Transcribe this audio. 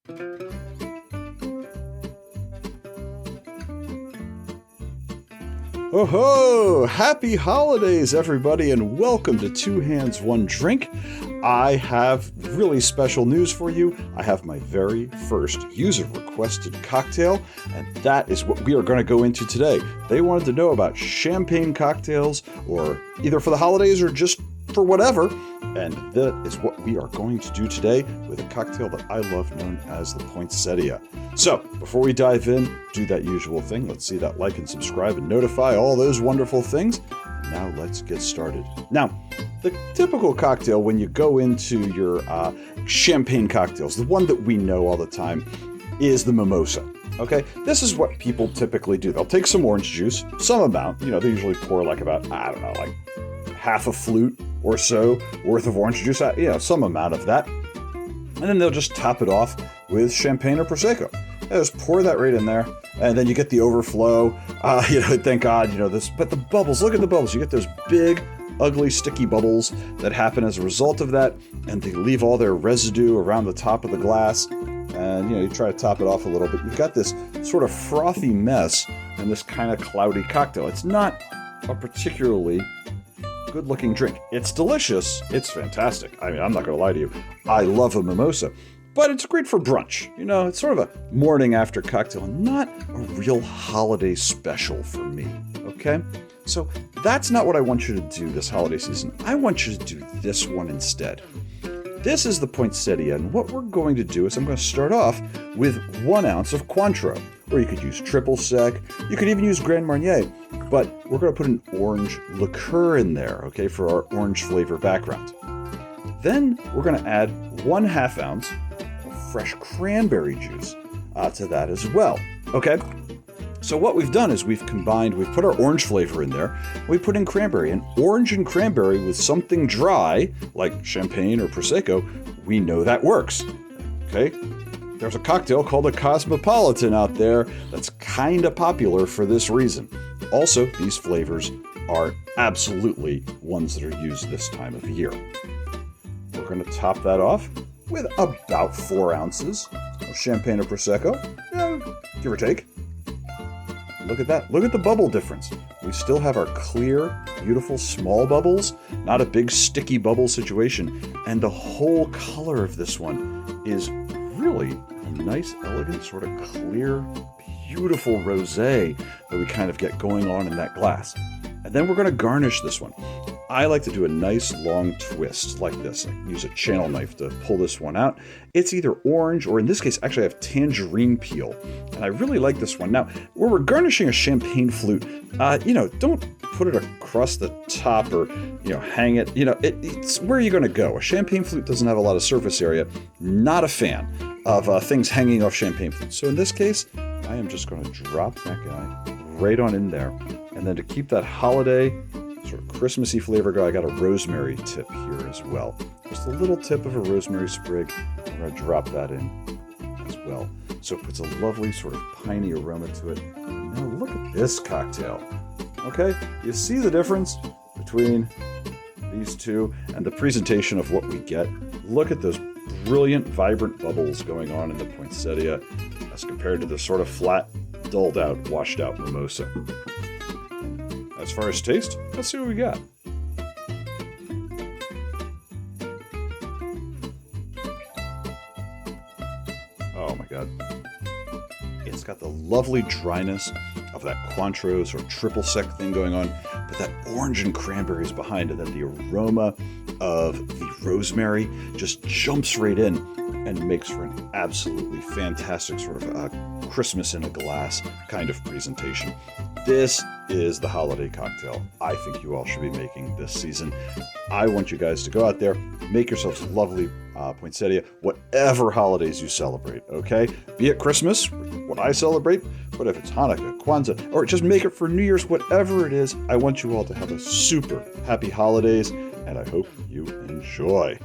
Oh ho! Happy holidays, everybody, and welcome to Two Hands, One Drink. I have really special news for you. I have my very first user-requested cocktail, and that is what we are going to go into today. They wanted to know about champagne cocktails, or either for the holidays or just for whatever, and that is what we are going to do today with a cocktail that I love known as the Poinsettia. So, before we dive in, do that usual thing. Let's see that like and subscribe and notify, all those wonderful things. Now let's get started. Now, the typical cocktail when you go into your champagne cocktails, the one that we know all the time, is the Mimosa. Okay, this is what people typically do. They'll take some orange juice, some amount. They usually pour like about, like half a flute or so worth of orange juice, some amount of that. And then they'll just top it off with champagne or Prosecco. Just pour that right in there, and then you get the overflow. Thank God, this. But the bubbles, look at the bubbles. You get those big, ugly, sticky bubbles that happen as a result of that, and they leave all their residue around the top of the glass. And, you try to top it off a little bit. You've got this sort of frothy mess and this kind of cloudy cocktail. It's not a particularly good-looking drink. It's delicious. It's fantastic. I mean, I'm not going to lie to you. I love a mimosa. But it's great for brunch. It's sort of a morning after cocktail, not a real holiday special for me, okay? So that's not what I want you to do this holiday season. I want you to do this one instead. This is the Poinsettia, and what we're going to do is I'm going to start off with 1 ounce of Cointreau, or you could use triple sec. You could even use Grand Marnier, but we're going to put an orange liqueur in there, okay, for our orange flavor background. Then we're going to add 1/2 ounce fresh cranberry juice to that as well. Okay, so what we've done is we've put our orange flavor in there, we put in cranberry, and orange and cranberry with something dry, like champagne or Prosecco, we know that works. Okay, there's a cocktail called a Cosmopolitan out there that's kind of popular for this reason. Also, these flavors are absolutely ones that are used this time of year. We're going to top that off with about 4 ounces of champagne or Prosecco, give or take. Look at that. Look at the bubble difference. We still have our clear, beautiful, small bubbles, not a big, sticky bubble situation. And the whole color of this one is really a nice, elegant, sort of clear, beautiful rosé that we kind of get going on in that glass. And then we're going to garnish this one. I like to do a nice long twist like this. I use a channel knife to pull this one out. It's either orange or, in this case, actually I have tangerine peel. And I really like this one. Now, where we're garnishing a champagne flute, don't put it across the top or, hang it. It's where you're going to go. A champagne flute doesn't have a lot of surface area. Not a fan of things hanging off champagne flutes. So in this case, I am just going to drop that guy right on in there. And then to keep that holiday sort of Christmassy flavor go, I got a rosemary tip here as well. Just a little tip of a rosemary sprig. I'm going to drop that in as well. So it puts a lovely sort of piney aroma to it. Now look at this cocktail. Okay, you see the difference between these two and the presentation of what we get. Look at those brilliant, vibrant bubbles going on in the Poinsettia as compared to the sort of flat, dulled out, washed out mimosa. As far as taste, let's see what we got. Oh my God. It's got the lovely dryness of that Cointreau or triple sec thing going on, but that orange and cranberry is behind it. Then the aroma of the rosemary just jumps right in and makes for an absolutely fantastic sort of Christmas in a glass kind of presentation. This is the holiday cocktail I think you all should be making this season. I want you guys to go out there, make yourselves a lovely poinsettia, whatever holidays you celebrate, okay? Be it Christmas, what I celebrate, but if it's Hanukkah, Kwanzaa, or just make it for New Year's, whatever it is, I want you all to have a super happy holidays, and I hope you enjoy.